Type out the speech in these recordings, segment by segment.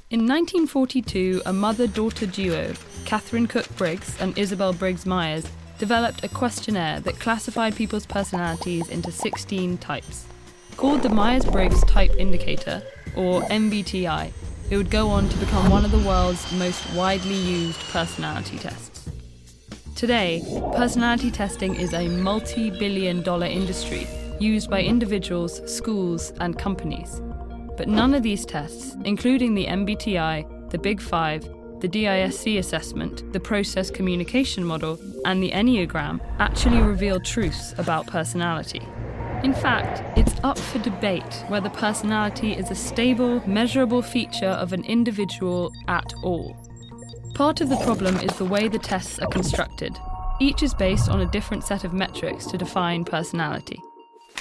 In 1942, a mother-daughter duo, Catherine Cook Briggs and Isabel Briggs Myers, developed a questionnaire that classified people's personalities into 16 types. Called the Myers-Briggs Type Indicator, or MBTI, it would go on to become one of the world's most widely used personality tests. Today, personality testing is a multi-billion-dollar industry used by individuals, schools, and companies. But none of these tests, including the MBTI, the Big Five, the DISC assessment, the process communication model, and the Enneagram, actually reveal truths about personality. In fact, it's up for debate whether personality is a stable, measurable feature of an individual at all. Part of the problem is the way the tests are constructed. Each is based on a different set of metrics to define personality.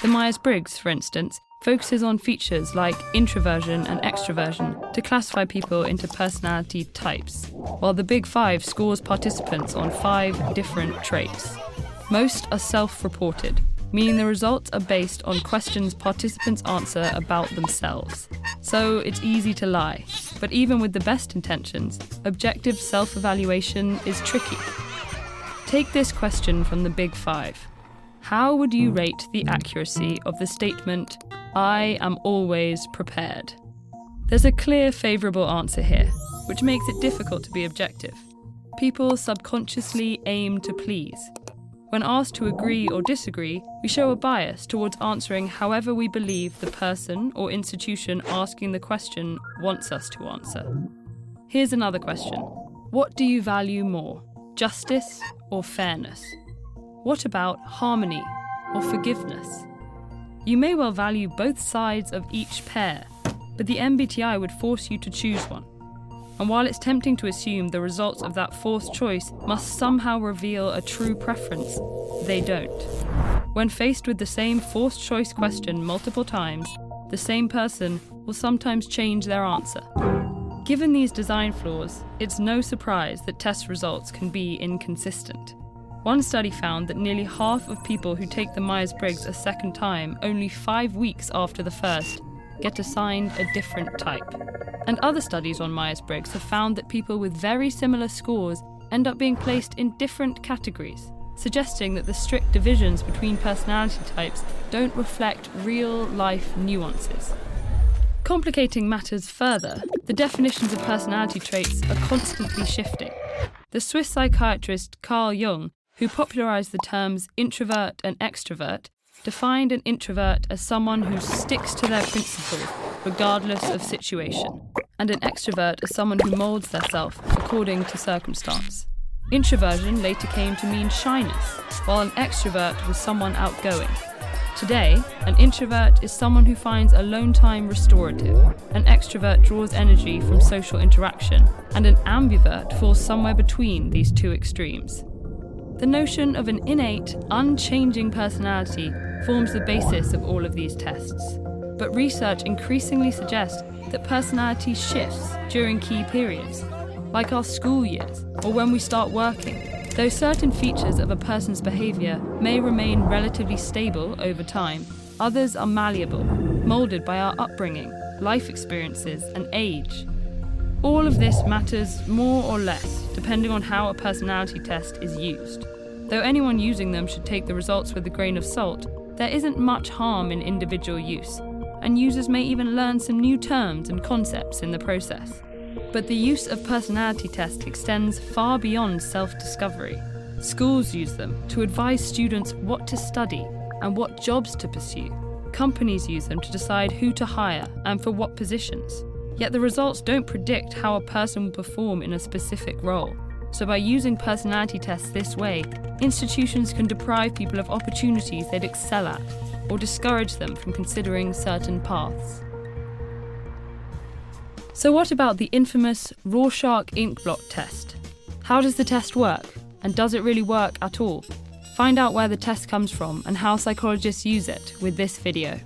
The Myers-Briggs, for instance, focuses on features like introversion and extroversion to classify people into personality types, while the Big Five scores participants on 5 different traits. Most are self-reported, meaning the results are based on questions participants answer about themselves. So it's easy to lie, but even with the best intentions, objective self-evaluation is tricky. Take this question from the Big Five. How would you rate the accuracy of the statement, "I am always prepared"? There's a clear favourable answer here, which makes it difficult to be objective. People subconsciously aim to please. When asked to agree or disagree, we show a bias towards answering however we believe the person or institution asking the question wants us to answer. Here's another question. What do you value more, justice or fairness? What about harmony or forgiveness? You may well value both sides of each pair, but the MBTI would force you to choose one. And while it's tempting to assume the results of that forced choice must somehow reveal a true preference, they don't. When faced with the same forced choice question multiple times, the same person will sometimes change their answer. Given these design flaws, it's no surprise that test results can be inconsistent. One study found that nearly half of people who take the Myers-Briggs a second time only 5 weeks after the first get assigned a different type. And other studies on Myers-Briggs have found that people with very similar scores end up being placed in different categories, suggesting that the strict divisions between personality types don't reflect real-life nuances. Complicating matters further, the definitions of personality traits are constantly shifting. The Swiss psychiatrist Carl Jung, who popularised the terms introvert and extrovert, defined an introvert as someone who sticks to their principles regardless of situation, and an extrovert as someone who moulds theirself according to circumstance. Introversion later came to mean shyness, while an extrovert was someone outgoing. Today, an introvert is someone who finds alone time restorative, an extrovert draws energy from social interaction, and an ambivert falls somewhere between these two extremes. The notion of an innate, unchanging personality forms the basis of all of these tests. But research increasingly suggests that personality shifts during key periods, like our school years or when we start working. Though certain features of a person's behaviour may remain relatively stable over time, others are malleable, moulded by our upbringing, life experiences, and age. All of this matters more or less depending on how a personality test is used. Though anyone using them should take the results with a grain of salt, there isn't much harm in individual use, and users may even learn some new terms and concepts in the process. But the use of personality tests extends far beyond self-discovery. Schools use them to advise students what to study and what jobs to pursue. Companies use them to decide who to hire and for what positions. Yet the results don't predict how a person will perform in a specific role. So by using personality tests this way, institutions can deprive people of opportunities they'd excel at, or discourage them from considering certain paths. So what about the infamous Rorschach ink blot test? How does the test work? And does it really work at all? Find out where the test comes from and how psychologists use it with this video.